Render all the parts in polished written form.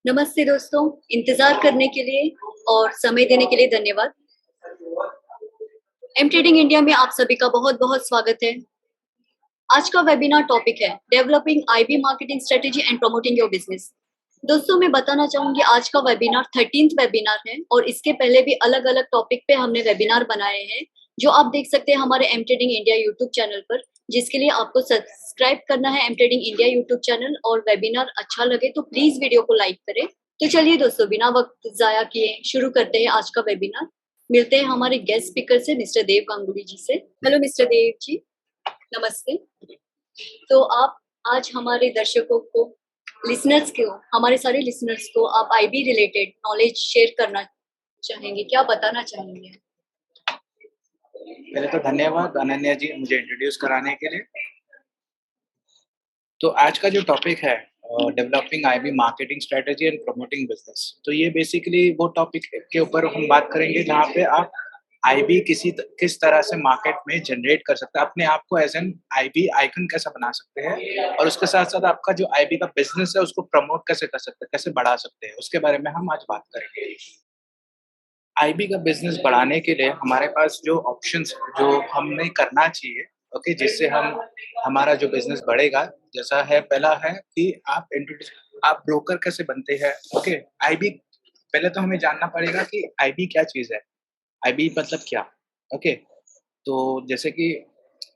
नमस्ते दोस्तों, इंतज़ार करने के लिए और समय देने के लिए धन्यवाद। एम ट्रेडिंग इंडिया में आप सभी का बहुत-बहुत स्वागत है। आज का वेबिनार टॉपिक है developing IB marketing strategy and promoting your business. दोस्तों, मैं बताना चाहूँगी आज का वेबिनार 13th वेबिनार है और इसके पहले भी अलग-अलग टॉपिक पे हमने वेबिनार बनाए हैं, जो आप देख सकते हैं हमारे M trading India YouTube channel पर, जिसके लिए आपको सब्सक्राइब करना है M trading India YouTube channel और वेबिनार अच्छा लगे तो प्लीज़ वीडियो को लाइक करें। तो चलिए दोस्तों, बिना वक़्त ज़ाया किए शुरू करते हैं आज का वेबिनार। मिलते हैं हमारे गेस्ट स्पीकर से मिस्टर देव गांगुली जी से। हेलो मिस्टर देव जी, नमस्ते। तो आप आज हमारे दर्शकों को, लिसनर्स को, हमारे सारे लिसनर्स को आप आईबी रिलेटेड नॉलेज शेयर करना चाहेंगे, क्या बताना चाहेंगे? पहले तो धन्यवाद अनन्या जी मुझे इंट्रोड्यूस कराने के लिए। तो आज का जो टॉपिक है developing IB marketing strategy and promoting business. तो ये बेसिकली वो टॉपिक के ऊपर हम बात करेंगे जहाँ पे आप आईबी किस तरह से मार्केट में जनरेट कर सकते हैं, अपने आप को एज एन आईबी आइकन कैसे बना सकते हैं और उसके साथ साथ आपका जो आईबी का बिजनेस है उसको प्रमोट कैसे कर सकते हैं, कैसे बढ़ा सकते हैं, उसके बारे में हम आज बात करेंगे। आईबी का बिज़नेस बढ़ाने के लिए हमारे पास जो ऑप्शंस जो हमें करना चाहिए, ओके, जिससे हम हमारा जो बिज़नेस बढ़ेगा, जैसा है पहला है कि आप ब्रोकर कैसे बनते हैं, ओके। आईबी पहले तो हमें जानना पड़ेगा कि आईबी क्या चीज़ है, आईबी मतलब क्या? ओके, तो जैसे कि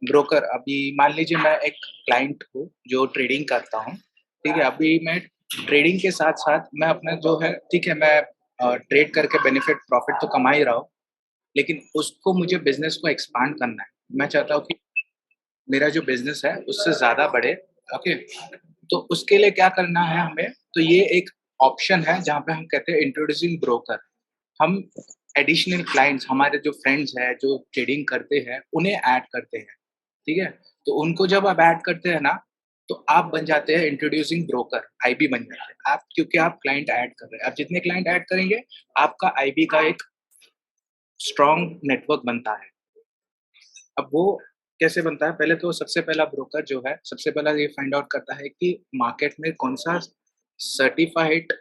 ब्रोकर, अभी मान लीजिए मैं एक क्लाइंट हूँ जो ट्रेडिंग करता हूँ, ठीक है? अभी मैं ट्रेडिंग के साथ-साथ मैं अपना जो है, ठीक है, मैं ट्रेड करके प्रॉफ़िट तो कमा ही रहा हूँ, लेकिन उसको मुझे बिज़नेस को एक्सपांड करना है। मैं चाहता हूँ कि मेरा जो बिज़नेस है उससे ज़्यादा बढ़े, ओके? तो उसके लिए क्या करना है हमें? तो ये एक ऑप्शन है जहाँ पे हम कहते हैं इंट्रोड्यूसिंग ब्रोकर। हम एडिशनल क्लाइंट्स, हमारे जो फ्रेंड्स हैं, जो ट्रेडिंग करते हैं, उन्हें ऐड करते हैं, ठीक है? तो उनको जब आप ऐड करते हैं ना, तो आप बन जाते हैं इंट्रोड्यूसिंग ब्रोकर, आईबी बन जाते हैं। आप क्योंकि आप क्लाइंट ऐड कर रहे हैं। आप जितने क्लाइंट ऐड करेंगे, आपका आईबी का एक स्ट्रॉन्ग नेटवर्क बनता है। अब वो कैसे बनता है? पहले तो सबसे पहला ब्रोकर जो है, सबसे पहला ये फाइंड आउट करता है कि मार्केट में कौन-सा सर्टिफाइड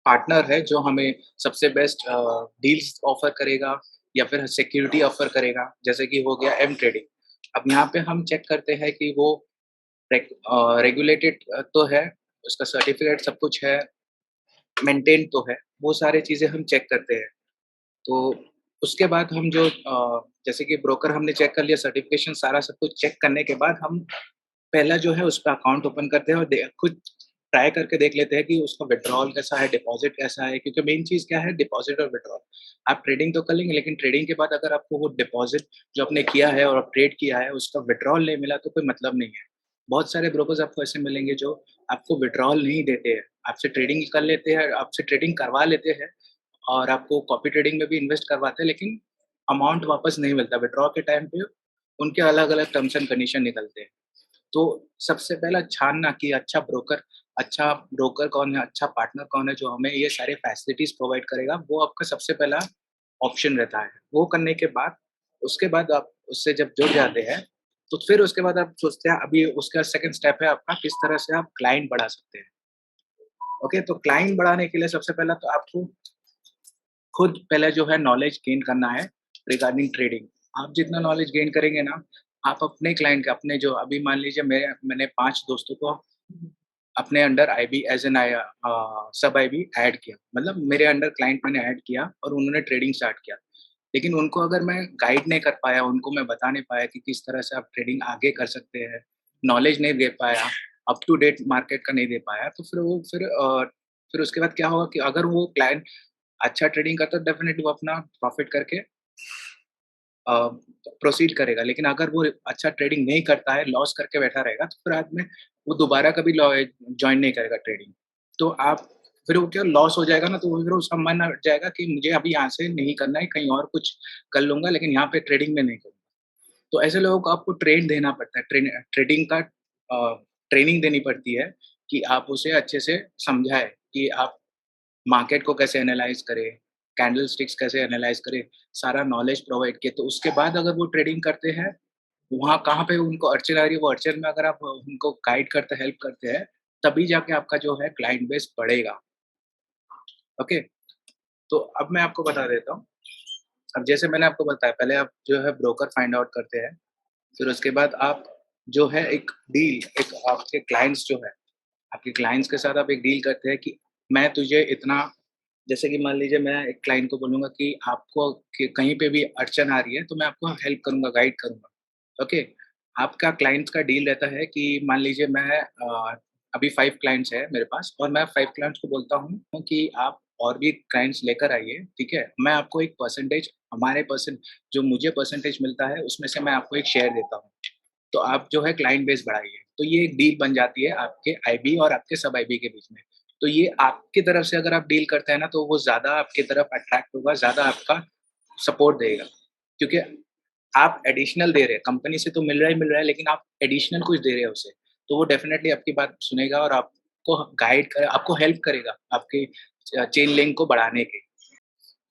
पार्टनर है जो हमें सबसे बेस्ट डील्स ऑफर करेगा या फिर सिक्योरिटी ऑफर करेगा, जैसे कि हो गया एम ट्रेडिंग। अब यहाँ पे हम चेक करते हैं कि वो रेगुलेटेड तो है, उसका सर्टिफिकेट सब कुछ है, मेंटेन तो है, वो सारी चीज़ें हम चेक करते हैं। तो उसके बाद हम जो जैसे कि ब्रोकर हमने चेक कर लिया, सर्टिफिकेशन सारा सब कुछ चेक करने के बाद हम पहला जो है उसका अकाउंट ओपन करते हैं और खुद ट्राई करके देख लेते हैं कि उसका विथड्रॉल कैसा है, डिपॉज़िट कैसा है, क्योंकि मेन चीज़ क्या है, डिपॉज़िट और विथड्रॉल। आप ट्रेडिंग तो कर लेंगे, लेकिन ट्रेडिंग के बाद अगर आपको वो डिपॉज़िट जो आपने किया है और ट्रेड किया है, उसका विथड्रॉल नहीं मिला तो कोई मतलब नहीं है। बहुत सारे ब्रोकर्स आपको ऐसे मिलेंगे जो आपको विथड्रॉल नहीं देते हैं, आपसे ट्रेडिंग कर लेते हैं, आपसे ट्रेडिंग करवा लेते हैं और आपको कॉपी ट्रेडिंग में भी इन्वेस्ट करवाते हैं, लेकिन अमाउंट वापस नहीं मिलता। विथड्रॉ के टाइम पे उनके अलग-अलग टर्म्स एंड कंडीशन निकलते हैं। तो सबसे पहला छानना कि अच्छा ब्रोकर कौन है, अच्छा पार्टनर कौन है जो हमें ये सारे फैसिलिटीज़ प्रोवाइड करेगा, वो आपका सबसे पहला ऑप्शन रहता है। वो करने के बाद उसके बाद आप उससे जब जुड़ जाते हैं, तो फिर उसके बाद आप सोचते हैं, अभी उसका सेकंड स्टेप है आपका, किस तरह से आप क्लाइंट बढ़ा सकते हैं। ओके, तो क्लाइंट बढ़ाने के लिए सबसे पहला तो आपको खुद पहले जो है नॉलेज गेन करना है रिगार्डिंग ट्रेडिंग। आप जितना नॉलेज गेन करेंगे ना, आप अपने क्लाइंट के अपने जो अभी मान लीजिए मैंने 5 दोस्तों को अपने अंडर आईबी एज़ एन सब आईबी ऐड किया। मतलब मेरे अंडर क्लाइंट मैंने ऐड किया और उन्होंने ट्रेडिंग स्टार्ट किया। लेकिन उनको अगर मैं गाइड नहीं कर पाया, उनको मैं बता नहीं पाया कि किस तरह से आप ट्रेडिंग आगे कर सकते हैं, नॉलेज नहीं दे पाया, अप टू डेट मार्केट का नहीं दे पाया, तो फिर उसके बाद क्या होगा कि अगर वो क्लाइंट अच्छा ट्रेडिंग करता है, डेफ़िनेटली वो अपना प्रॉफ़िट करके अ, प्रोसीड करेगा। लेकिन अगर वो अच्छा ट्रेडिंग नहीं करता है, लॉस करके बैठा रहेगा, तो फिर बाद में वो दोबारा कभी जॉइन नहीं करेगा ट्रेडिंग। तो आप फिर वो क्या लॉस हो जाएगा ना, तो वो फिर उसका मन हट जाएगा कि मुझे अभी यहाँ से नहीं करना है, कहीं और कुछ कर लूँगा, लेकिन यहाँ पे ट्रेडिंग में नहीं करूँगा। तो ऐसे लोगों को आपको ट्रेन देना पड़ता है, ट्रेडिंग का ट्रेनिंग देनी पड़ती है कि आप उसे अच्छे से समझाएँ कि आप मार्केट को कैसे एनालाइज़ करें, कैंडलस्टिक्स कैसे एनालाइज़ करें, सारा नॉलेज प्रोवाइड किया। तो उसके बाद अगर वो ट्रेडिंग करते हैं, वहाँ कहाँ पे उनको अड़चन आ रही है, वो अड़चन में अगर आप उनको गाइड करते हेल्प करते हैं, तभी जाके आपका जो है क्लाइंट बेस बढ़ेगा। ओके, तो अब मैं आपको बता देता हूँ। अब जैसे मैंने आपको बताया, पहले आप जो है ब्रोकर फाइंड आउट करते हैं, फिर उसके बाद आप जो है एक डील, एक आपके क्लाइंट्स जो है, आपके क्लाइंट्स के साथ आप एक डील करते हैं कि मैं तुझे इतना, जैसे कि मान लीजिए मैं एक क्लाइंट को बोलूँगा कि आपको कि कहीं पे भी अड़चन आ रही है, तो मैं आपको हेल्प करूँगा, गाइड करूँगा। ओके, आपका क्लाइंट्स का डील रहता है कि मान लीजिए मैं अभी 5 क्लाइंट्स हैं मेरे पास और मैं 5 क्लाइंट्स को बोलता हूँ कि आप और भी क्लाइंट्स लेकर आइए, ठीक है? मैं आपको एक परसेंटेज, हमारे परसेंट जो मुझे परसेंटेज मिलता है, उसमें से मैं आपको एक शेयर देता हूँ। तो आप जो है क्लाइंट बेस बढ़ाइए। तो ये एक डील बन जाती है आपके आईबी और आपके सब आईबी के बीच में। तो ये आपकी तरफ से अगर आप डील करते हैं ना, तो वो ज़्यादा आपकी तरफ अट्रैक्ट होगा, ज़्यादा आपका सपोर्ट देगा। क्योंकि आप एडिशनल दे रहे हैं, कंपनी से तो मिल रहा है, लेकिन आप एडिशनल कुछ दे रहे हैं उसे। तो वो डेफ़िनेटली आपकी बात सुनेगा और आपको गाइड करे, आपको हेल्प करेगा, आपकी चेन लिंक को बढ़ाने की।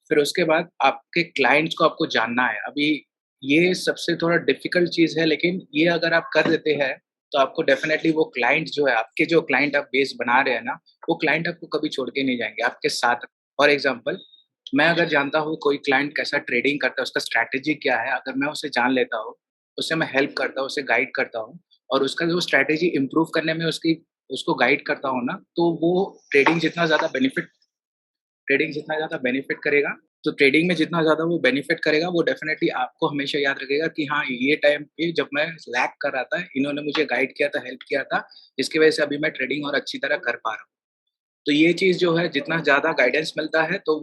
फिर उसके बाद आपके क्लाइंट्स को आपको जानना है। अभी ये सबसे थोड़ा डिफ़िकल्ट चीज़ है, लेकिन ये अगर आप कर देते हैं, तो आपको डेफ़िनेटली वो क्लाइंट जो है, आपके जो क्लाइंट आप बेस बना रहे हैं ना, वो क्लाइंट आपको कभी छोड़ के नहीं जाएँगे, आपके साथ। फॉर एग्ज़ाम्पल, मैं अगर जानता हूँ कोई क्लाइंट कैसा ट्रेडिंग करता है, उसका स्ट्रैटेजी क्या है, अगर मैं उसे जान लेता हूँ, उससे मैं हेल्प करता हूँ, उसे गाइड करता हूँ और उसका जो स्ट्रैटेजी इम्प्रूव करने में उसकी उसको गाइड करता हूँ ना, तो वो ट्रेडिंग जितना ज़्यादा बेनिफिट करेगा, तो ट्रेडिंग में जितना ज़्यादा वो बेनिफिट करेगा, वो डेफ़िनेटली आपको हमेशा याद रखेगा कि हाँ, ये टाइम पे जब मैं लैग कर रहा था, इन्होंने मुझे गाइड किया था, हेल्प किया था, जिसकी वज़ह से अभी मैं ट्रेडिंग और अच्छी तरह कर पा रहा हूँ। तो ये चीज़ जो है, जितना ज़्यादा गाइडेंस मिलता है, तो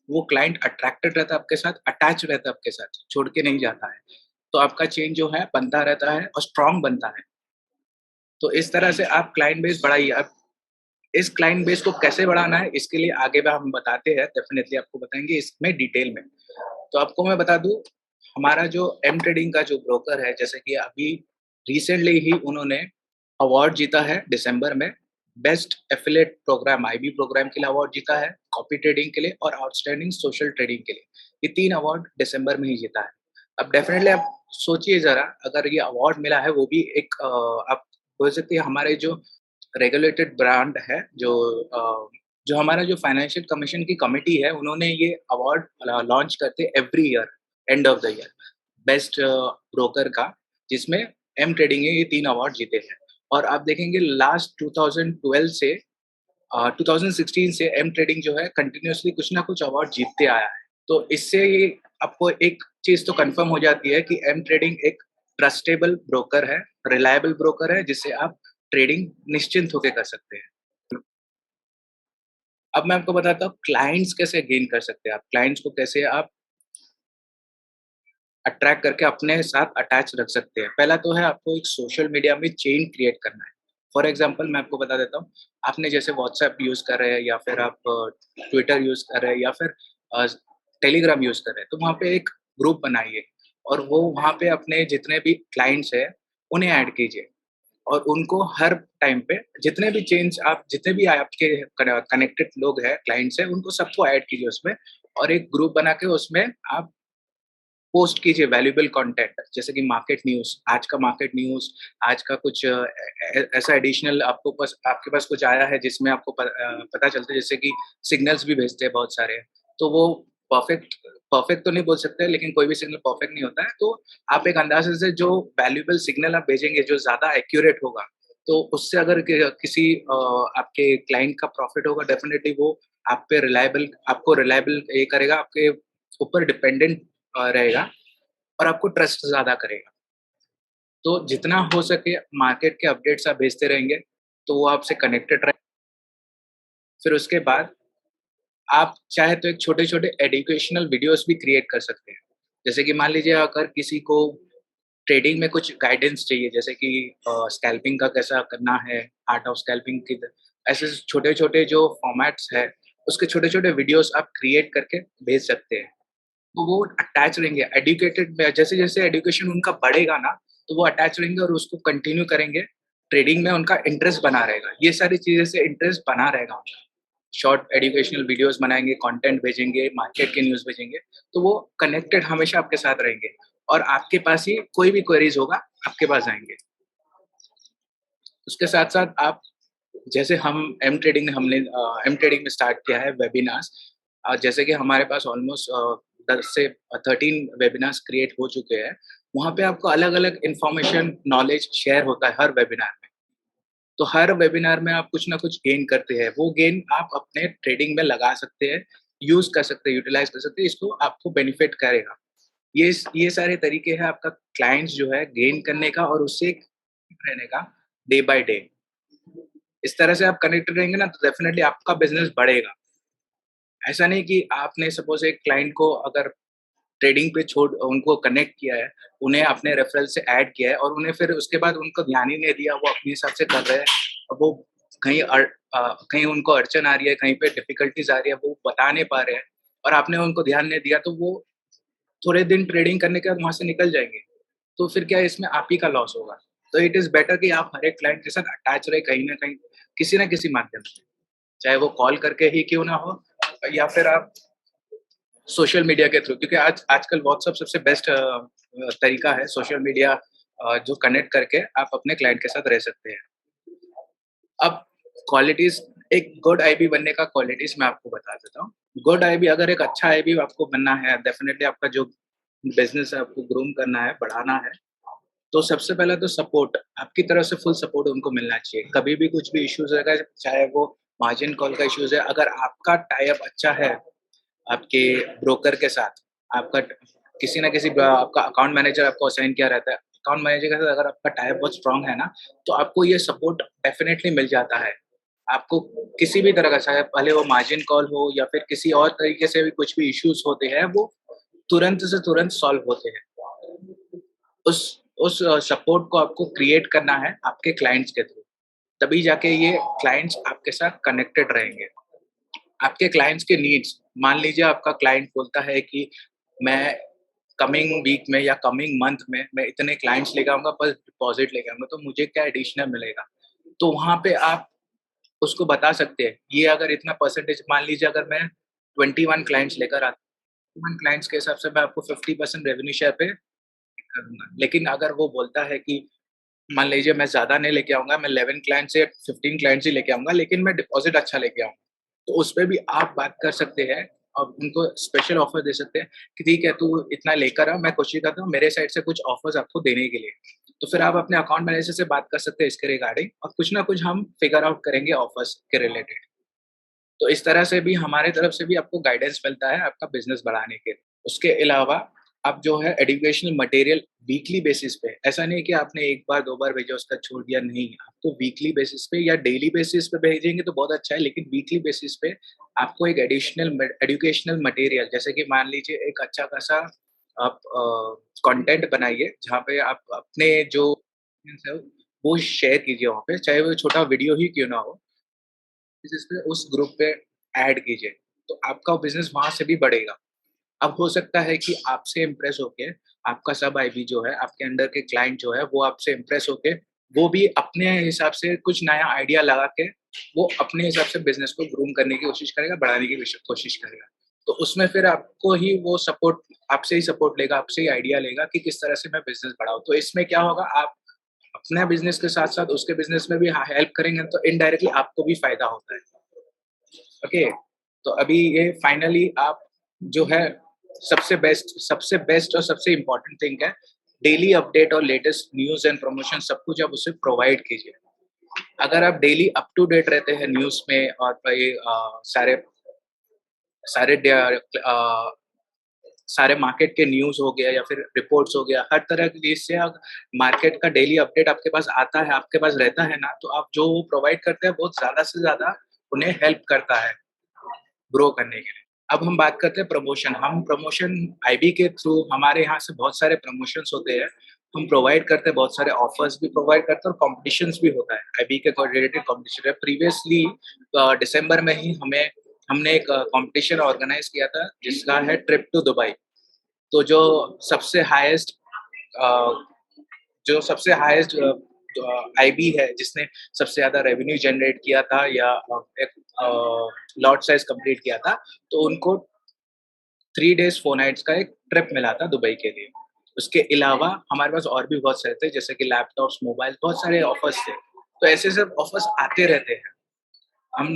वो क्लाइंट अट्रैक्टेड रहता है आपके साथ, अटैच रहता है आपके साथ, छोड़ के नहीं जाता है। तो आपका चेन जो है बनता रहता है और स्ट्रॉन्ग बनता है। तो इस तरह से आप क्लाइंट बेस बढ़ाइए। अब इस क्लाइंट बेस को कैसे बढ़ाना है, इसके लिए आगे हम बताते हैं, डेफ़िनेटली आपको बताएँगे इसमें डिटेल में। तो आपको मैं बता दूँ, हमारा जो एम ट्रेडिंग का जो ब्रोकर है, जैसे कि अभी रिसेंटली ही उन्होंने अवार्ड जीता है दिसंबर में, best affiliate program, IB program के लिए अवार्ड जीता है, कॉपी ट्रेडिंग के लिए और आउटस्टैंडिंग सोशल ट्रेडिंग के लिए। ये 3 अवार्ड दिसंबर में ही जीता है। अब डेफ़िनेटली आप सोचिए ज़रा, अगर ये अवार्ड मिला है, वो भी एक आप बोल सकते हैं हमारे जो रेगुलेटेड ब्रांड है, जो हमारा जो फाइनेंशियल कमीशन की कमिटी है, उन्होंने ये अवार्ड लॉन्च करते every year, end of the year, best broker का, जिसमें एम ट्रेडिंग ने ये 3 अवार्ड जीते हैं। और आप देखेंगे लास्ट 2012 से 2016 से एम ट्रेडिंग जो है कंटिन्यूअसली कुछ ना कुछ अवार्ड जीतते आया है। तो इससे ये आपको एक चीज़ तो कन्फर्म हो जाती है कि एम ट्रेडिंग एक ट्रस्टेबल ब्रोकर है, रिलायबल ब्रोकर है, जिससे आप ट्रेडिंग निश्चिंत होके कर सकते हैं। अब मैं आपको बताता हूँ क्लाइंट्स कैसे गेन कर सकते हैं आप, क्लाइंट्स को कैसे आप अट्रैक्ट करके अपने साथ अटैच रख सकते हैं। पहला तो है आपको एक सोशल मीडिया में चेन क्रिएट करना है। फॉर एग्ज़ाम्पल मैं आपको बता देता हूँ, आपने जैसे व्हाट्सएप यूज़ कर रहे हैं या फिर आप ट्विटर यूज़ कर रहे हैं या फिर अ, टेलीग्राम यूज़ कर रहे हैं, तो वहाँ पे एक ग्रुप बनाइए और वो वहाँ पे अपने जितने भी क्लाइंट्स हैं, उन्हें ऐड कीजिए। और उनको हर टाइम पे जितने भी आपके कनेक्टेड लोग हैं, क्लाइंट्स हैं, उनको सबको ऐड कीजिए उसमें और एक ग्रुप बना के उसमें आप पोस्ट कीजिए वैल्यूएबल कंटेंट, जैसे कि मार्केट न्यूज़, आज का मार्केट न्यूज़, आज का कुछ ऐसा एडिशनल आपके पास कुछ आया है जिसमें आपको पता चलता है, जैसे कि सिग्नल्स भी भेजते हैं बहुत सारे। तो वो परफेक्ट परफेक्ट तो नहीं बोल सकते, लेकिन कोई भी सिग्नल परफेक्ट नहीं होता है। तो आप एक अंदाज़े से जो वैल्यूएबल सिग्नल आप भेजेंगे, जो ज़्यादा एक्यूरेट होगा, तो उससे अगर किसी आपके क्लाइंट का प्रॉफिट होगा, डेफिनिटली वो आपको रिलायबल ये करेगा, आपके ऊपर डिपेंडेंट रहेगा और आपको ट्रस्ट ज़्यादा करेगा। तो जितना हो सके मार्केट के अपडेट्स आप भेजते रहेंगे, तो वो आपसे कनेक्टेड रहे। फिर उसके बाद आप चाहे तो एक छोटे-छोटे एजुकेशनल वीडियोज़ भी क्रिएट कर सकते हैं। जैसे कि मान लीजिए अगर किसी को ट्रेडिंग में कुछ गाइडेंस चाहिए, जैसे कि स्कैल्पिंग का कैसा करना है, आर्ट ऑफ स्कैल्पिंग की ऐसे छोटे-छोटे जो फॉर्मेट्स हैं, उसके छोटे-छोटे वीडियोज़ आप क्रिएट करके भेज सकते हैं। तो वो अटैच रहेंगे एडुकेटेड में, जैसे-जैसे एजुकेशन उनका बढ़ेगा ना, तो वो अटैच रहेंगे और उसको कंटिन्यू करेंगे। ट्रेडिंग में उनका इंटरेस्ट बना रहेगा। ये सारी चीज़ें से इंटरेस्ट बना रहेगा उनका। शॉर्ट एजुकेशनल वीडियोज़ बनाएँगे, कंटेंट भेजेंगे, मार्केट के न्यूज़ भेजेंगे, तो वो कनेक्टेड हमेशा आपके साथ रहेंगे और आपके पास ही कोई भी क्वेरीज़ होगा, आपके पास आएँगे। उसके साथ-साथ आप जैसे हम एम ट्रेडिंग में स्टार्ट किया है वेबिनार्स। जैसे कि हमारे पास ऑलमोस्ट 10 से 13 वेबिनार्स क्रिएट हो चुके हैं। वहाँ पे आपको अलग-अलग इन्फॉर्मेशन, नॉलेज शेयर होता है हर वेबिनार में। तो हर वेबिनार में आप कुछ ना कुछ गेन करते हैं। वो गेन आप अपने ट्रेडिंग में लगा सकते हैं, यूज़ कर सकते हैं, यूटिलाइज़ कर सकते हैं। इसको आपको बेनिफिट करेगा। ये सारे तरीके हैं आपका क्लाइंट्स जो है गेन करने का और उससे रहने का डे बाय डे। इस तरह से आप कनेक्टेड रहेंगे ना तो डेफिनिटली आपका बिज़नेस बढ़ेगा। ऐसा नहीं कि आपने सपोज़ एक क्लाइंट को अगर ट्रेडिंग पे छोड़ उनको कनेक्ट किया है, उन्हें अपने रेफरल से ऐड किया है और उन्हें फिर उसके बाद उनको ध्यान ही नहीं दिया, वो अपने हिसाब से कर रहे हैं। अब वो कहीं कहीं उनको अड़चन आ रही है, कहीं पे डिफ़िकल्टीज़ आ रही है, वो बता नहीं पा रहे हैं और आपने उनको ध्यान नहीं दिया, तो वो थोड़े दिन ट्रेडिंग करने के बाद वहाँ से निकल जाएँगे। तो फिर क्या है इसमें आप ही का लॉस होगा। तो इट इज़ बेटर कि आप हर एक क्लाइंट के साथ अटैच रहे कहीं न कहीं, किसी न किसी माध्यम से। चाहे वो कॉल करके ही क्यों ना हो या फिर आप सोशल मीडिया के थ्रू, क्योंकि आजकल व्हाट्सएप सबसे बेस्ट तरीका है सोशल मीडिया जो कनेक्ट करके आप अपने क्लाइंट के साथ रह सकते हैं। अब क्वालिटीज़, एक गुड आईबी बनने का क्वालिटीज़ मैं आपको बता देता हूँ। गुड आईबी, अगर एक अच्छा आईबी आपको बनना है, डेफिनिटली आपका जो बिज़नेस है आपको ग्रूम करना है, बढ़ाना है, तो सबसे पहले तो सपोर्ट, आपकी तरफ से फुल सपोर्ट उनको मिलना चाहिए। कभी भी कुछ भी इश्यूज़ रहेगा, चाहे वो मार्जिन कॉल का इश्यूज़ है, अगर आपका टाई अप अच्छा है आपके ब्रोकर के साथ, आपका किसी न किसी आपका अकाउंट मैनेजर आपको असाइन किया रहता है। अकाउंट मैनेजर के साथ अगर आपका टाई अप बहुत स्ट्रॉन्ग है ना, तो आपको ये सपोर्ट डेफ़िनेटली मिल जाता है। आपको किसी भी तरह का, चाहे भले वो मार्जिन कॉल हो या फिर किसी और तरीके से भी कुछ भी इश्यूज़ होते हैं, वो तुरंत से तुरंत सॉल्व होते हैं। उस उस सपोर्ट को आपको क्रिएट करना है आपके क्लाइंट्स के थ्रू, तभी जाके ये क्लाइंट्स आपके साथ कनेक्टेड रहेंगे। आपके क्लाइंट्स के नीड्स, मान लीजिए आपका क्लाइंट बोलता है कि मैं कमिंग वीक में या कमिंग मंथ में मैं इतने क्लाइंट्स लेके आऊँगा, बस डिपॉज़िट लेके आऊँगा, तो मुझे क्या एडिशनल मिलेगा? तो वहाँ पे आप उसको बता सकते हैं, ये अगर इतना परसेंटेज, मान लीजिए अगर मैं 21 क्लाइंट्स लेकर आता हूँ, 21 क्लाइंट्स के हिसाब से मैं आपको 50% रेवेन्यू शेयर पे करूँगा। लेकिन अगर वो बोलता है कि मान लीजिए मैं ज़्यादा नहीं लेके आऊँगा, मैं 11 क्लाइंट्स या 15 क्लाइंट्स ही लेके आऊँगा, लेकिन मैं डिपॉज़िट अच्छा लेके आऊँगा। तो उसपे भी आप बात कर सकते हैं और उनको स्पेशल ऑफ़र दे सकते हैं कि ठीक है, तू इतना लेकर आ, मैं कोशिश करता हूँ मेरे साइड से कुछ ऑफ़र्स आपको देने के लिए। तो फिर आप अपने अकाउंट मैनेजर से बात कर सकते हैं इसके रिगार्डिंग और कुछ ना कुछ हम फिगर आउट करेंगे ऑफ़र्स के रिलेटेड। तो इस तरह से भी हमारी तरफ से भी आपको गाइडेंस मिलता है आपका बिज़नेस बढ़ाने के। उसके अलावा आप जो है एजुकेशनल मटेरियल वीकली बेसिस पे, ऐसा नहीं है कि आपने 1 बार 2 बार भेजा उसका छोड़ दिया, नहीं। आपको वीकली बेसिस पे या डेली बेसिस पे भेजेंगे तो बहुत अच्छा है, लेकिन वीकली बेसिस पे आपको एक एजुकेशनल मटेरियल, जैसे कि मान लीजिए एक अच्छा खासा आप कंटेंट बनाइए जहाँ पे आप अपने जो है वो शेयर कीजिए वहाँ पे, चाहे वो छोटा वीडियो ही क्यों ना हो। बेसिस पे उस ग्रुप पे ऐड कीजिए, तो आपका बिज़नेस वहाँ से भी बढ़ेगा। अब हो सकता है कि आपसे इम्प्रेस होके आपका सब आईबी जो है, आपके अंडर के क्लाइंट जो है, वो आपसे इम्प्रेस होके वो भी अपने हिसाब से कुछ नया आइडिया लगा के वो अपने हिसाब से बिज़नेस को ग्रूम करने की कोशिश करेगा, बढ़ाने की कोशिश करेगा। तो उसमें फिर आपको ही वो सपोर्ट, आपसे ही सपोर्ट लेगा, आपसे ही आइडिया लेगा कि किस तरह से मैं बिज़नेस बढ़ाऊँ। तो इसमें क्या होगा, आप अपने बिज़नेस के साथ-साथ उसके बिज़नेस में भी हेल्प करेंगे तो इनडायरेक्टली आपको भी फ़ायदा होता है। ओके, तो अभी ये फाइनली आप जो है सबसे बेस्ट और सबसे इम्पोर्टेंट थिंग है, डेली अपडेट और लेटेस्ट न्यूज़ एंड प्रमोशन सब कुछ आप उसे प्रोवाइड कीजिए। अगर आप डेली अप टू डेट रहते हैं न्यूज़ में और भाई सारे सारे सारे मार्केट के न्यूज़ हो गया या फिर रिपोर्ट्स हो गया, हर तरह की चीज़ से अग मार्केट का डेली अपडेट आपके पास आता है, आपके पास रहता है ना, तो आप जो प्रोवाइड करते हैं बहुत ज़्यादा से ज़्यादा उन्हें हेल्प करता है। ग्रो करने के लिए। अब हम बात करते हैं प्रमोशन। हम प्रमोशन आईबी के थ्रू हमारे यहाँ से बहुत सारे प्रमोशंस होते हैं। हम प्रोवाइड करते हैं, बहुत सारे ऑफर्स भी प्रोवाइड करते हैं और कॉम्पिटिशन्स भी होता है। आईबी के रिलेटेड कॉम्पिटिशन है। प्रीवियसली दिसंबर में ही हमने एक कॉम्पिटिशन ऑर्गेनाइज़ किया था जिसका है ट्रिप टू दुबई। तो अ, जो सबसे हाईएस्ट आईबी है जिसने सबसे ज़्यादा रेवेन्यू जनरेट किया था या एक लॉट साइज़ कंप्लीट किया था, तो उनको 3 डेज़ 4 नाइट्स का एक ट्रिप मिला था दुबई के लिए। उसके अलावा हमारे पास और भी बहुत सारे थे जैसे कि लैपटॉप्स, मोबाइल, बहुत सारे ऑफ़र्स थे। तो ऐसे सब ऑफ़र्स आते रहते हैं। हम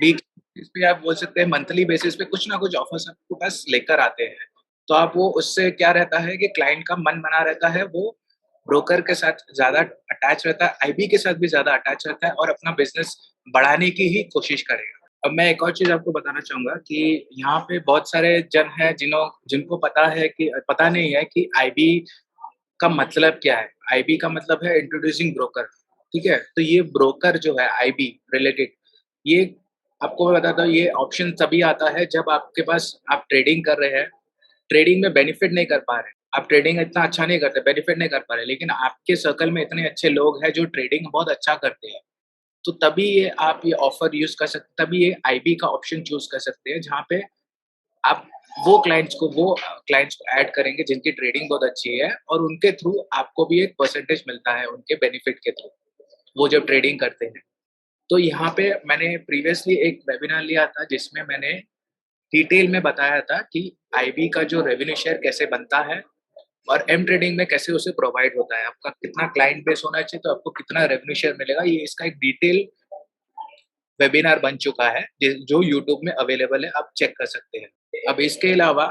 वीक बेसिस पे आप बोल सकते हैं मंथली बेसिस पे कुछ ना कुछ ऑफर्स आपके पास लेकर आते हैं। तो आप वो उससे क्या रहता है कि क्लाइंट का मन बना रहता है, वो ब्रोकर के साथ ज़्यादा अटैच रहता है, आईबी के साथ भी ज़्यादा अटैच रहता है और अपना बिज़नेस बढ़ाने की ही कोशिश करेगा। अब मैं एक और चीज़ आपको बताना चाहूँगा कि यहाँ पे बहुत सारे जन हैं जिनको पता नहीं है कि आईबी का मतलब क्या है? आईबी का मतलब है इंट्रोड्यूसिंग ब्रोकर, ठीक है? तो ये ब्रोकर जो है आईबी रिलेटेड, ये आपको मैं बताता हूँ, ये ऑप्शन तभी आता है जब आपके पास आप ट्रेडिंग कर रहे हैं, ट्रेडिंग में बेनिफिट नहीं कर पा रहे हैं। आप ट्रेडिंग इतना अच्छा नहीं करते, बेनिफिट नहीं कर पा रहे, लेकिन आपके सर्कल में इतने अच्छे लोग हैं जो ट्रेडिंग बहुत अच्छा करते हैं। तो तभी ये आप ये ऑफर यूज़ कर सकते, तभी ये आईबी का ऑप्शन चूज़ कर सकते हैं, जहाँ पे आप वो क्लाइंट्स को ऐड करेंगे जिनकी ट्रेडिंग बहुत अच्छी है और उनके थ्रू आपको भी एक परसेंटेज मिलता है उनके बेनिफिट के थ्रू, वो जब ट्रेडिंग करते हैं। तो यहाँ पे मैंने प्रीवियसली एक वेबिनार लिया था जिसमें मैंने डिटेल में बताया था कि आईबी का जो रेवेन्यू शेयर कैसे बनता है और एम ट्रेडिंग में कैसे उसे प्रोवाइड होता है। आपका कितना क्लाइंट बेस होना चाहिए, तो आपको कितना रेवेन्यू शेयर मिलेगा, ये इसका एक डिटेल वेबिनार बन चुका है जो यूट्यूब में अवेलेबल है, आप चेक कर सकते हैं। अब इसके अलावा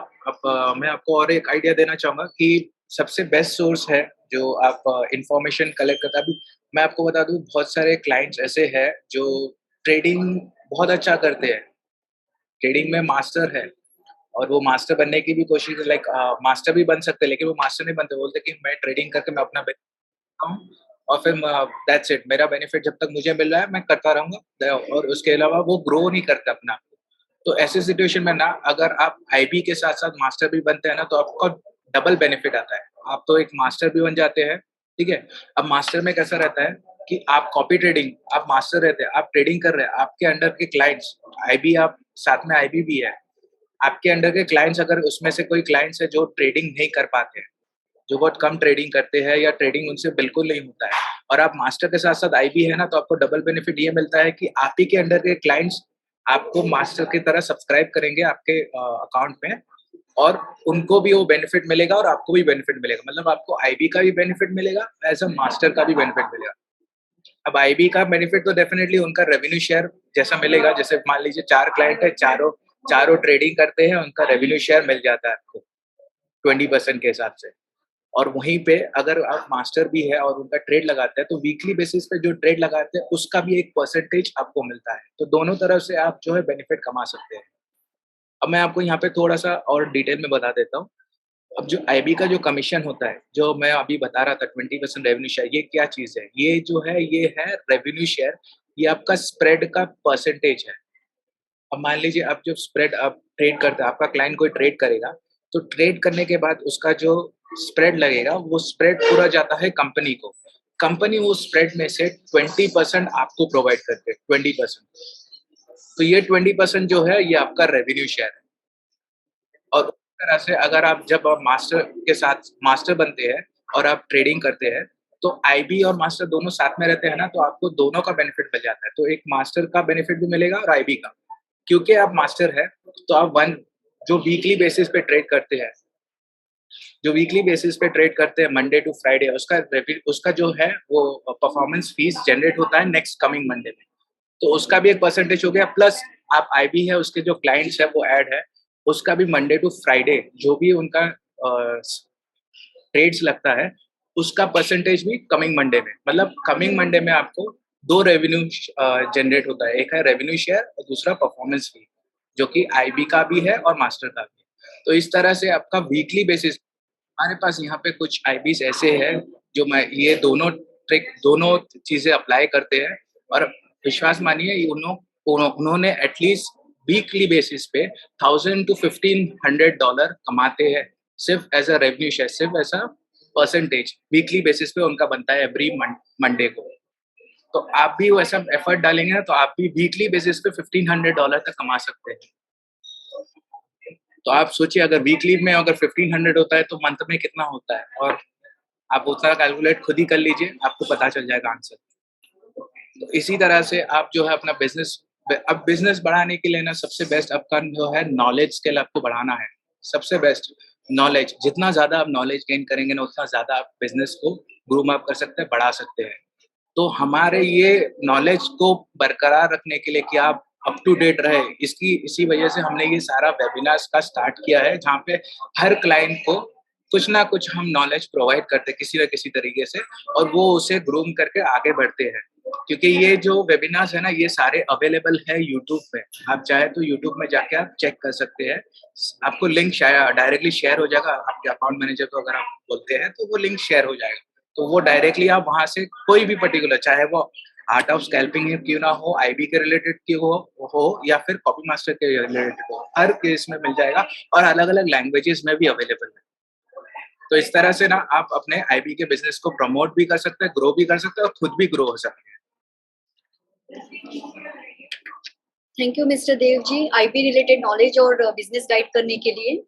मैं आपको और एक आइडिया देना चाहूँगा कि सबसे बेस्ट सोर्स है जो आप इन्फॉर्मेशन कलेक्ट करता है। अभी मैं आपको बता दूँ, बहुत सारे क्लाइंट्स ऐसे हैं जो ट्रेडिंग बहुत अच्छा करते हैं, ट्रेडिंग में मास्टर है और वो मास्टर बनने की भी कोशिश मास्टर भी बन सकते हैं, लेकिन वो मास्टर नहीं बनते, बोलते कि मैं ट्रेडिंग करके मैं अपना हूँ और फिर दैट्स इट, मेरा बेनिफिट जब तक मुझे मिल रहा है मैं करता रहूँगा और उसके अलावा वो ग्रो नहीं करते अपना। तो ऐसी सिचुएशन में ना अगर आप आईबी के साथ-साथ मास्टर भी बनते हैं ना, तो आपको डबल बेनिफिट आता है। आप तो एक मास्टर भी बन जाते हैं, ठीक है? अब मास्टर में कैसा रहता है कि आप कॉपी ट्रेडिंग, आप मास्टर रहते हैं, आप ट्रेडिंग कर रहे हैं, आपके अंडर के क्लाइंट्स आईबी, आप साथ में आईबी भी है। आपके अंडर के क्लाइंट्स, अगर उसमें से कोई क्लाइंट्स है जो ट्रेडिंग नहीं कर पाते हैं, जो बहुत कम ट्रेडिंग करते हैं या ट्रेडिंग उनसे बिल्कुल नहीं होता है और आप मास्टर के साथ-साथ आईबी है ना, तो आपको डबल बेनिफिट ये मिलता है कि आप ही के अंडर के क्लाइंट्स आपको मास्टर की तरह सब्सक्राइब करेंगे आपके अकाउंट में और उनको भी वो बेनिफिट मिलेगा और आपको भी बेनिफिट मिलेगा। मतलब आपको आईबी का भी बेनिफिट मिलेगा, एज़ अ मास्टर का भी बेनिफिट मिलेगा। अब आईबी का बेनिफिट तो डेफिनिटली उनका रेवेन्यू शेयर जैसा मिलेगा, जैसे मान लीजिए 4 क्लाइंट है, चारों चारों ट्रेडिंग करते हैं, उनका रेवेन्यू शेयर मिल जाता है आपको 20% के हिसाब से। और वहीं पे अगर आप मास्टर भी है और उनका ट्रेड लगाते हैं, तो वीकली बेसिस पे जो ट्रेड लगाते हैं, उसका भी एक परसेंटेज आपको मिलता है। तो दोनों तरफ से आप जो है बेनिफिट कमा सकते हैं। अब मैं आपको यहाँ पे थोड़ा-सा और डिटेल में बता देता हूँ। अब जो आईबी का जो कमीशन होता है, जो मैं अभी बता रहा था 20% रेवेन्यू शेयर, ये क्या चीज़ है? ये जो है, ये है रेवेन्यू शेयर, ये आपका स्प्रेड का परसेंटेज है। अब मान लीजिए आप जो स्प्रेड आप ट्रेड करते हैं, आपका क्लाइंट कोई ट्रेड करेगा, तो ट्रेड करने के बाद उसका जो स्प्रेड लगेगा, वो स्प्रेड पूरा जाता है कंपनी को। कंपनी वो स्प्रेड में से 20% आपको प्रोवाइड करती है, 20%। तो ये 20% जो है, ये आपका रेवेन्यू शेयर है। और उस तरह से अगर आप जब आप मास्टर के साथ मास्टर बनते हैं और आप ट्रेडिंग करते हैं, तो आईबी और मास्टर दोनों साथ में रहते हैं ना, तो आपको दोनों का बेनिफिट मिल जाता है। तो एक मास्टर का बेनिफिट भी मिलेगा और आईबी का। क्योंकि आप मास्टर हैं, तो आप वन जो वीकली बेसिस पे ट्रेड करते हैं, जो वीकली बेसिस पे ट्रेड करते हैं मंडे टू फ्राइडे, उसका जो है वो परफॉर्मेंस फीस जनरेट होता है नेक्स्ट कमिंग मंडे में। तो उसका भी एक परसेंटेज हो गया, प्लस आप आईबी है, उसके जो क्लाइंट्स है वो ऐड है, उसका भी मंडे टू फ्राइडे जो भी उनका ट्रेड्स लगता है, उसका परसेंटेज भी कमिंग मंडे में, मतलब कमिंग मंडे में आपको 2 रेवेन्यू जनरेट होता है। एक है रेवेन्यू शेयर और दूसरा परफॉर्मेंस फी, जो कि आईबी का भी है और मास्टर का भी है। तो इस तरह से आपका वीकली बेसिस, हमारे पास यहाँ पे कुछ आईबीज़ ऐसे हैं जो मैं ये दोनों चीज़ें अप्लाई करते हैं और विश्वास मानिए, ये उन्होंने एटलीस्ट वीकली बेसिस पे 1000 टू $1500 कमाते हैं, सिर्फ़ एज़ अ रेवेन्यू शेयर, सिर्फ़ as a percentage weekly basis पे उनका बनता है एवरी मंडे को। तो आप भी वैसा एफर्ट डालेंगे ना, तो आप भी वीकली बेसिस पे $1500 तक कमा सकते हैं। तो आप सोचिए, अगर वीकली में अगर 1500 होता है तो मंथ में कितना होता है, और आप उतना कैलकुलेट खुद ही कर लीजिए, आपको पता चल जाएगा आंसर। तो इसी तरह से आप जो है अपना अब बिज़नेस बढ़ाने के लिए ना सबसे बेस्ट आपका जो है नॉलेज स्किल आपको बढ़ाना है। सबसे बेस्ट नॉलेज, जितना ज़्यादा आप नॉलेज गेन करेंगे ना, उतना ज़्यादा आप बिज़नेस को ग्रूम अप कर सकते हैं, बढ़ा सकते हैं। तो हमारे ये नॉलेज को बरकरार रखने के लिए कि आप अप टू डेट रहे, इसकी इसी वजह से हमने ये सारा वेबिनार्स का स्टार्ट किया है, जहाँ पे हर क्लाइंट को कुछ ना कुछ हम नॉलेज प्रोवाइड करते हैं किसी न किसी तरीके से, और वो उसे ग्रूम करके आगे बढ़ते हैं। क्योंकि ये जो वेबिनार्स है ना, ये सारे अवेलेबल है यूट्यूब पे। आप चाहे तो यूट्यूब में जाके आप चेक कर सकते हैं। आपको लिंक डायरेक्टली शेयर हो जाएगा, आपके अकाउंट मैनेजर को अगर आप बोलते हैं तो वो लिंक शेयर हो जाएगा। तो वो डायरेक्टली आप वहाँ से कोई भी पर्टिकुलर, चाहे वो आर्ट ऑफ स्कैल्पिंग क्यों ना हो, आईबी के रिलेटेड की हो या फिर कॉपी मास्टर के रिलेटेड हो, हर केस में मिल जाएगा, और अलग-अलग लैंग्वेजेस में भी अवेलेबल है। तो इस तरह से ना आप अपने आईबी के बिज़नेस को प्रमोट भी कर सकते हैं, ग्रो भी कर सकते हैं और खुद भी ग्रो हो सकते हैं। Thank you mister Dev ji, IB related knowledge और बिजनेस गाइड करने के लिए।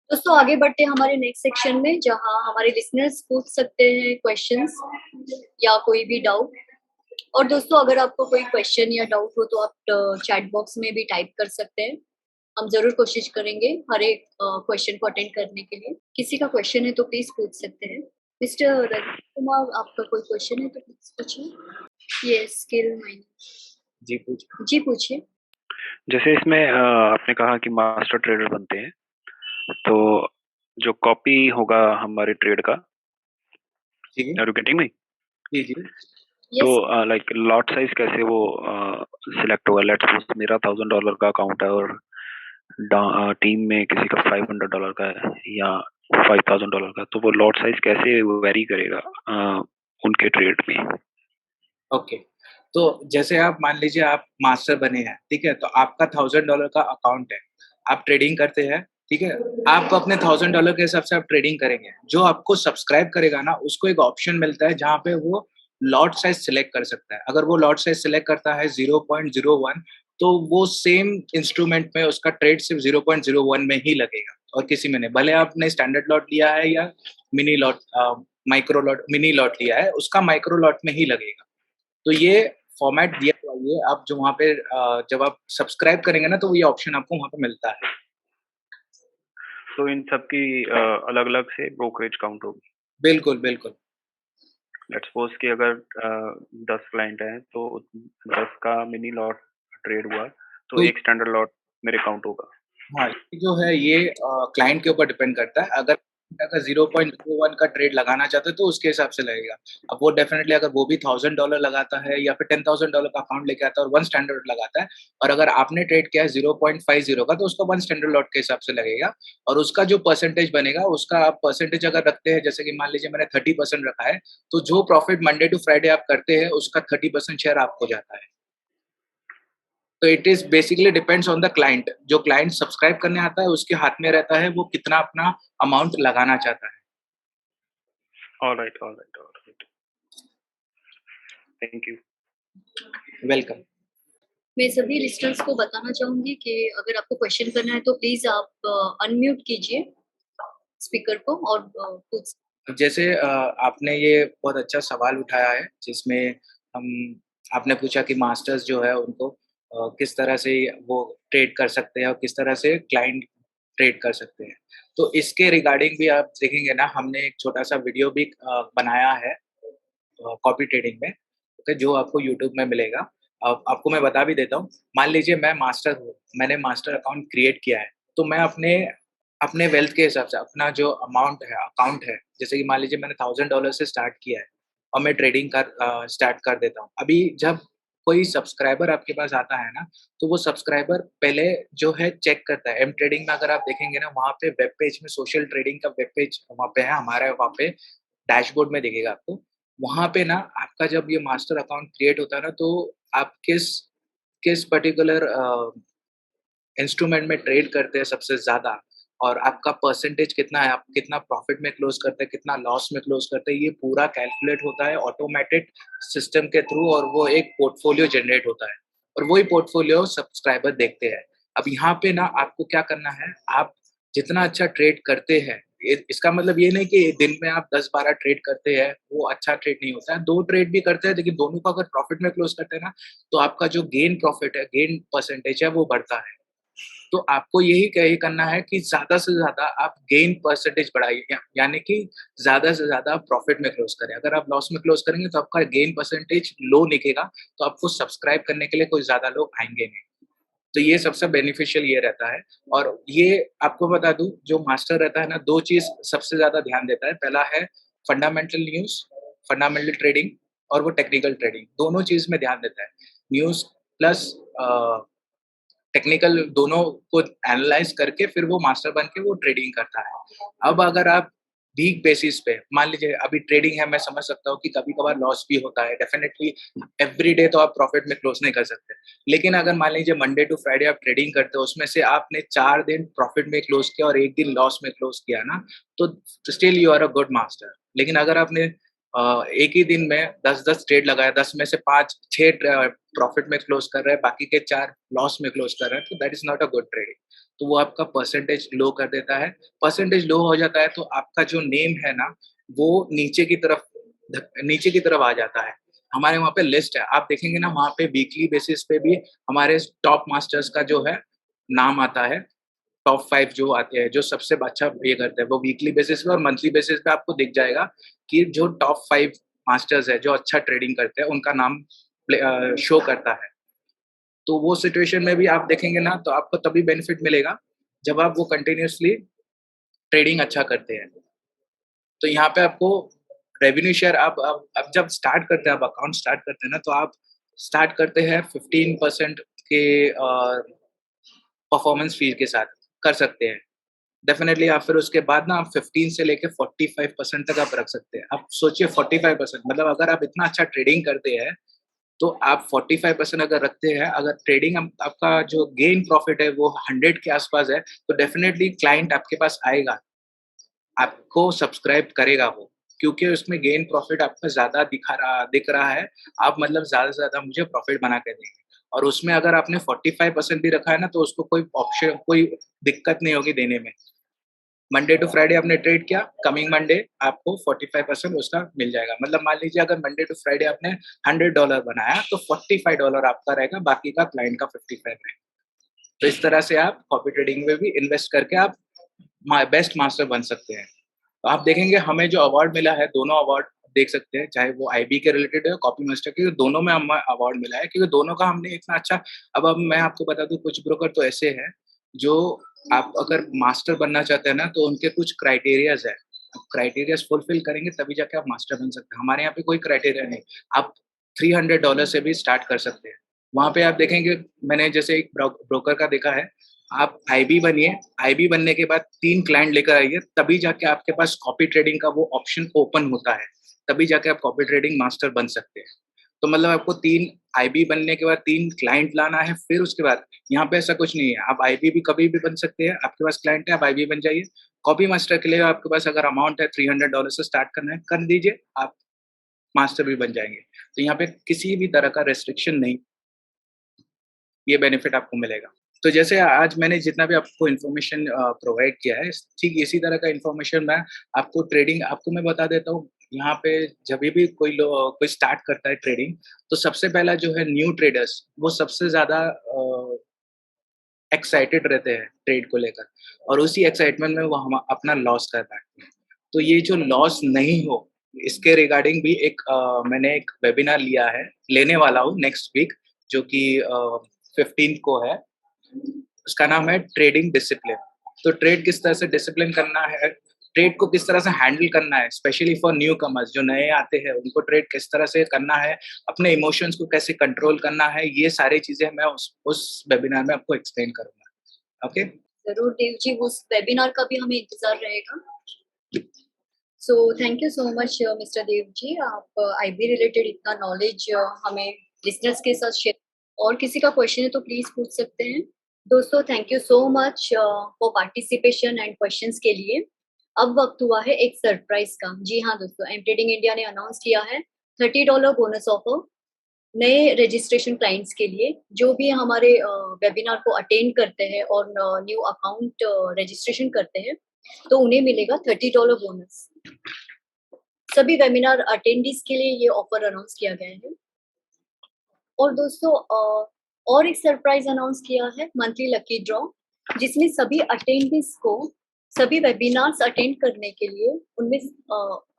दोस्तों आगे बढ़ते हैं हमारे नेक्स्ट सेक्शन में, जहां हमारे लिसनर्स पूछ सकते हैं क्वेश्चंस या कोई भी डाउट। और दोस्तों अगर आपको कोई क्वेश्चन या डाउट हो तो आप चैट बॉक्स में भी टाइप कर सकते हैं। हम जरूर कोशिश करेंगे हर एक क्वेश्चन को अटेंड करने के लिए। किसी का क्वेश्चन है तो प्लीज पूछ सकते हैं। मिस्टर रवि कुमार, आपका कोई क्वेश्चन है तो प्लीज पूछिए। ये स्किल माइनिंग। जी पूछिए। जी पूछिए। जैसे इसमें आपने कहा कि मास्टर ट्रेडर बनते हैं, तो जो कॉपी होगा हमारे ट्रेड का, जी आर यू गेटिंग मी? जी जी। तो यस लाइक लॉट साइज कैसे वो सिलेक्ट होगा? लेट्स सपोज मेरा $1000 का अकाउंट है और टीम में किसी का $500 का है या $5000 का, तो वो लॉट साइज कैसे वेरी करेगा उनके ट्रेड में? ओके, तो जैसे आप मान लीजिए आप मास्टर बने हैं, ठीक है? तो आपका $1000 का अकाउंट है, आप ट्रेडिंग करते हैं, ठीक है? आपको अपने $1000 के हिसाब से आप ट्रेडिंग करेंगे। जो आपको सब्सक्राइब करेगा ना, उसको एक ऑप्शन मिलता है जहाँ पे वो लॉट साइज़ सिलेक्ट कर सकता है। अगर वो लॉट साइज़ सिलेक्ट करता है 0.01, तो वो सेम इंस्ट्रूमेंट में उसका ट्रेड सिर्फ 0.01 में ही लगेगा और किसी में नहीं। भले आपने स्टैंडर्ड लॉट लिया है या mini lot micro lot mini lot लिया है, उसका माइक्रो लॉट में ही लगेगा। तो ये फॉर्मेट दिया हुआ है, ये आप जो वहाँ पे जब आप सब्सक्राइब करेंगे ना, तो ये ऑप्शन आपको वहाँ पे मिलता है। तो इन सब की अलग-अलग से ब्रोकरेज काउंट होगी। बिल्कुल, बिल्कुल। लेट्स सपोज कि अगर 10 क्लाइंट हैं तो 10 का मिनी लॉट ट्रेड हुआ, तो तो एक स्टैंडर्ड लॉट मेरे काउंट होगा। हाँ, ये जो है ये क्लाइंट के ऊपर डिपेंड करता है। अगर 0.01 का ट्रेड लगाना चाहते हैं तो उसके हिसाब से लगेगा। अब वो डेफिनिटली अगर वो भी $1000 लगाता है या फिर $10,000 का अकाउंट लेके आता है और 1 स्टैंडर्ड लगाता है, और अगर आपने ट्रेड किया है 0.50 का, तो उसको 1 स्टैंडर्ड लॉट के हिसाब से लगेगा, और उसका जो परसेंटेज बनेगा, उसका आप परसेंटेज अगर रखते हैं, जैसे कि मान लीजिए मैंने 30% रखा है, तो जो प्रॉफिट मंडे टू फ्राइडे आप करते हैं, उसका 30% शेयर आपको जाता है। तो it is basically depends on the client. जो क्लाइंट सब्सक्राइब करने आता है, उसके हाथ में रहता है वो कितना अपना अमाउंट लगाना चाहता है। Alright, alright, alright. Thank you. Welcome. मैं सभी लिस्टर्स को बताना चाहूंगी कि अगर आपको क्वेश्चन करना है तो प्लीज आप अनम्यूट कीजिए स्पीकर को और पूछ। जैसे आपने ये बहुत अच्छा सवाल उठाया है, जिसमें हम आपने पूछा कि मास्टर्स जो है उनको किस तरह से वो ट्रेड कर सकते हैं और किस तरह से क्लाइंट ट्रेड कर सकते हैं। तो इसके रिगार्डिंग भी आप देखेंगे ना, हमने एक छोटा-सा वीडियो भी बनाया है कॉपी ट्रेडिंग में, ओके, जो आपको यूट्यूब में मिलेगा। आपको मैं बता भी देता हूँ, मान लीजिए मैं मास्टर हूँ, मैंने मास्टर अकाउंट क्रिएट किया है, तो मैं अपने अपने वेल्थ के हिसाब से अपना जो अमाउंट है, अकाउंट है, जैसे कि मान लीजिए मैंने $1000 से स्टार्ट किया है और मैं ट्रेडिंग स्टार्ट कर देता हूँ। अभी जब कोई सब्सक्राइबर आपके पास आता है ना, तो वो सब्सक्राइबर पहले जो है चेक करता है। एम ट्रेडिंग में अगर आप देखेंगे ना, वहाँ पे वेब पेज में सोशल ट्रेडिंग का वेब पेज वहाँ पे है, हमारा वहाँ पे डैशबोर्ड में दिखेगा आपको। वहाँ पे ना आपका जब ये मास्टर अकाउंट क्रिएट होता है ना, तो आप किस किस पर्टिकुलर इंस्ट्रूमेंट में ट्रेड करते हैं सबसे ज़्यादा, और आपका परसेंटेज कितना है, आप कितना प्रॉफिट में क्लोज़ करते हैं, कितना लॉस में क्लोज़ करते हैं, ये पूरा कैलकुलेट होता है ऑटोमेटेड सिस्टम के थ्रू, और वो एक पोर्टफोलियो जनरेट होता है, और वही पोर्टफोलियो सब्सक्राइबर देखते हैं। अब यहाँ पे ना आपको क्या करना है, आप जितना अच्छा ट्रेड करते हैं, इसका मतलब ये नहीं कि दिन में आप 10-12 ट्रेड करते हैं, वो अच्छा ट्रेड नहीं होता है। 2 ट्रेड भी करते हैं, लेकिन दोनों को अगर प्रॉफिट में क्लोज़ करते हैं ना, तो आपका जो गेन प्रॉफिट है, गेन परसेंटेज है, वो बढ़ता है। तो आपको यही करना है कि ज़्यादा से ज़्यादा आप गेन परसेंटेज बढ़ाइए, यानी कि ज़्यादा से ज़्यादा आप प्रॉफ़िट में क्लोज़ करें। अगर आप लॉस में क्लोज़ करेंगे तो आपका गेन परसेंटेज लो दिखेगा, तो आपको सब्सक्राइब करने के लिए कोई ज़्यादा लोग आएँगे नहीं। तो ये सबसे बेनिफिशियल ये रहता है। और ये आपको बता दूँ, जो मास्टर रहता है ना, 2 चीज़ सबसे ज़्यादा ध्यान देता है। पहला है फंडामेंटल न्यूज़, फंडामेंटल ट्रेडिंग, और वो टेक्निकल ट्रेडिंग, दोनों चीज़ में ध्यान देता है। न्यूज़ प्लस टेक्निकल, दोनों को एनालाइज़ करके फिर वो मास्टर बन के वो ट्रेडिंग करता है। अब अगर आप वीक बेसिस पे, मान लीजिए अभी ट्रेडिंग है, मैं समझ सकता हूँ कि कभी-कभार लॉस भी होता है, डेफिनिटली एवरी डे तो आप प्रॉफिट में क्लोज़ नहीं कर सकते। लेकिन अगर मान लीजिए मंडे टू फ्राइडे आप ट्रेडिंग करते हो, उसमें से आपने 4 दिन प्रॉफिट में क्लोज़ किया और 1 दिन लॉस में क्लोज़ किया ना, तो still you are a good master. लेकिन अगर आपने एक ही दिन में 10-10 ट्रेड लगाया, 10 में से 5-6 प्रॉफिट में क्लोज़ कर रहे हैं, बाकी के 4 लॉस में क्लोज़ कर रहे हैं, तो that is not a good trading. तो वो आपका परसेंटेज लो कर देता है। परसेंटेज लो हो जाता है तो आपका जो नेम है ना, वो नीचे की तरफ आ जाता है। हमारे वहाँ पे लिस्ट है, आप देखेंगे ना, वहाँ पे वीकली बेसिस पे भी हमारे टॉप मास्टर्स का जो है नाम आता है। टॉप 5 जो आते हैं, जो सबसे अच्छा ये करते हैं, वो वीकली बेसिस पे और मंथली बेसिस पे आपको दिख जाएगा कि जो टॉप 5 मास्टर्स हैं, जो अच्छा ट्रेडिंग करते हैं, उनका नाम शो करता है। तो वो सिचुएशन में भी आप देखेंगे ना, तो आपको तभी बेनिफिट मिलेगा, जब आप वो कंटिन्यूअसली ट्रेडिंग अच्छा करते हैं। तो यहाँ पे आपको रेवेन्यू शेयर, आप जब स्टार्ट करते हैं, आप अकाउंट स्टार्ट करते हैं ना, तो आप स्टार्ट करते हैं 15% के परफॉर्मेंस फी के साथ कर सकते हैं। डेफ़िनेटली आप फिर उसके बाद ना आप 15 से लेके 45% तक आप रख सकते हैं। आप सोचिए 45%, मतलब अगर आप इतना अच्छा ट्रेडिंग करते हैं, तो आप 45% अगर रखते हैं, अगर ट्रेडिंग आपका जो गेन प्रॉफिट है वो 100 के आस-पास है, तो डेफ़िनेटली क्लाइंट आपके पास आएगा, आपको सब्सक्राइब करेगा वो, क्योंकि उसमें गेन प्रॉफिट आपका ज़्यादा दिख रहा है, आप मतलब ज़्यादा से ज़्यादा मुझे प्रॉफिट बना के देंगे। और उसमें अगर आपने 45% भी रखा है ना, तो उसको कोई दिक्कत नहीं होगी देने में। मंडे टू फ्राइडे आपने ट्रेड किया, कमिंग मंडे आपको 45% उसका मिल जाएगा। मतलब मान लीजिए अगर मंडे टू फ्राइडे आपने $100 बनाया, तो $45 आपका रहेगा, बाकी का क्लाइंट का 55 रहेगा। तो इस तरह से आप कॉपी ट्रेडिंग में भी इन्वेस्ट करके आप बेस्ट मास्टर बन सकते हैं। तो आप देखेंगे हमें जो अवार्ड मिला है, दोनों अवार्ड देख सकते हैं, चाहे वो आईबी के रिलेटेड है, कॉपी मास्टर के, दोनों में हमें अवार्ड मिला है, क्योंकि दोनों का हमने इतना अच्छा। अब मैं आपको बता दूं, कुछ ब्रोकर तो ऐसे हैं जो, आप अगर मास्टर बनना चाहते हैं ना, तो उनके कुछ क्राइटेरियाज है। क्राइटेरियाज फुलफिल करेंगे तभी जाके आप मास्टर बन सकते हैं। हमारे यहाँ पे कोई क्राइटेरिया नहीं। आप $300 से भी स्टार्ट कर सकते हैं। वहाँ पे आप देखेंगे, मैंने जैसे एक ब्रोकर का देखा है, आप आईबी बनिए, आईबी बनने के बाद 3 क्लाइंट लेकर आइए, तभी जाके आपके पास कॉपी ट्रेडिंग का वो ऑप्शन ओपन होता है, तभी जाके आप कॉपी ट्रेडिंग मास्टर बन सकते हैं। तो मतलब आपको 3 आईबी बनने के बाद 3 क्लाइंट लाना है, फिर उसके बाद यहाँ पे ऐसा कुछ नहीं है, आप आईबी भी कभी भी बन सकते हैं, आपके पास क्लाइंट है, आप आईबी बन जाइए। कॉपी मास्टर के लिए आपके पास अगर अमाउंट है $300 से स्टार्ट करना है, कर दीजिए, आप मास्टर भी बन जाएँगे। तो यहाँ पे किसी भी तरह का रिस्ट्रिक्शन नहीं, ये बेनिफिट आपको मिलेगा। तो जैसे आज मैंने जितना भी आपको इन्फॉर्मेशन प्रोवाइड किया है, ठीक इसी तरह का इन्फॉर्मेशन मैं आपको ट्रेडिंग आपको मैं बता देता हूँ। यहाँ पे जभी भी कोई स्टार्ट करता है ट्रेडिंग, तो सबसे पहला जो है न्यू ट्रेडर्स, वो सबसे ज़्यादा एक्साइटेड रहते हैं ट्रेड को लेकर, और उसी एक्साइटमेंट में वो हम अपना लॉस कर बैठते हैं। तो ये जो लॉस नहीं हो, इसके रिगार्डिंग भी मैंने एक वेबिनार लिया है, लेने वाला हूँ नेक्स्ट वीक, जो कि 15 को है। उसका नाम है ट्रेडिंग डिसिप्लिन। तो ट्रेड किस तरह से डिसिप्लिन करना है, ट्रेड को किस तरह से हैंडल करना है, स्पेशली फॉर न्यू कमर्स, जो नए आते हैं, उनको ट्रेड किस तरह से करना है, अपने इमोशंस को कैसे कंट्रोल करना है, ये सारी चीज़ें मैं उस वेबिनार में आपको एक्सप्लेन करूँगा। ओके? ज़रूर देव जी, उस वेबिनार का भी हमें इंतज़ार रहेगा। So thank you so much mister Dev ji, आप आईबी रिलेटेड इतना नॉलेज हमें लिसनर्स के साथ शेयर। और किसी का क्वेश्चन है तो प्लीज़ पूछ सकते हैं। दोस्तों, thank you so much for participation and questions के लिए। अब वक़्त हुआ है एक सरप्राइज़ का। जी हाँ दोस्तों, एम ट्रेडिंग इंडिया ने अनाउंस किया है $30 बोनस ऑफर नए रजिस्ट्रेशन क्लाइंट्स के लिए, जो भी हमारे वेबिनार को अटेंड करते हैं और न्यू अकाउंट रजिस्ट्रेशन करते हैं, तो उन्हें मिलेगा $30 बोनस। सभी वेबिनार अटेंडीज के लिए ये ऑफर अनाउंस किया गया है। और दोस्तों, और एक सरप्राइज अनाउंस किया है, मंथली लकी ड्रॉ। जिसमें सभी अटेंडेंट्स को सभी वेबिनार्स अटेंड करने के लिए उनमें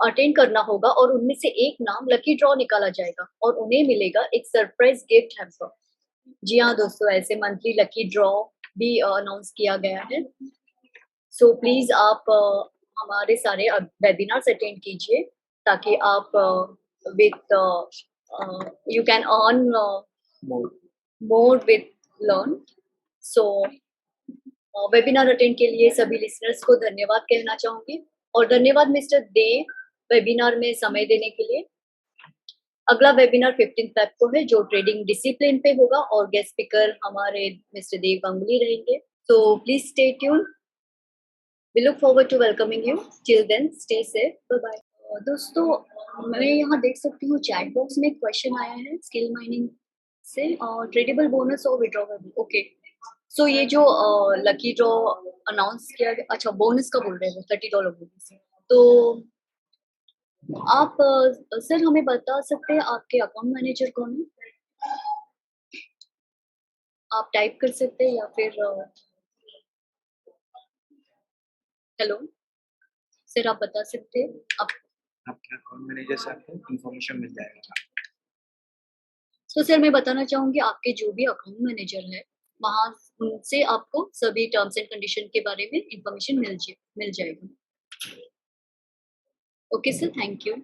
अटेंड करना होगा और उनमें से एक नाम लकी ड्रॉ निकाला जाएगा और उन्हें मिलेगा एक सरप्राइज गिफ्ट हैम्पर। जी हाँ दोस्तों, ऐसे मंथली लकी ड्रॉ भी अनाउंस किया गया है। सो प्लीज आप हमारे सारे वेबिनार्स अटेंड कीजिए ताकि आप with you can earn more with learn. So webinar attend के लिए सभी लिसनर्स को धन्यवाद कहना चाहूंगी और धन्यवाद मिस्टर देव वेबिनार में समय देने के लिए। अगला वेबिनार 15 फेब को है जो ट्रेडिंग डिसिप्लिन पे होगा और गेस्ट स्पीकर हमारे मिस्टर देव गांगुली रहेंगे। So please stay tuned. We look forward to welcoming you. Till then, stay safe. Bye bye. दोस्तों, मैं यहाँ देख सकती हूँ चैट बॉक्स में क्वेश्चन आया है स्किल माइनिंग से ट्रेडेबल बोनस और विड्रॉवेबल। ओके, सो ये जो लकी ड्रॉ अनाउंस किया गया, अच्छा बोनस का बोल रहे हैं, $30 बोनस। तो आप सर हमें बता सकते हैं आपके अकाउंट मैनेजर कौन है? आप टाइप कर सकते हैं या फिर हेलो सर आप बता सकते हैं आपके अकाउंट मैनेजर से आपको इन्फॉर्मेशन मिल जाएगा। तो सर मैं बताना चाहूंगी आपके जो भी अकाउंट मैनेजर है वहां उनसे आपको सभी टर्म्स एंड कंडीशन के बारे में इंफॉर्मेशन मिल जाएगा। Okay sir, thank you.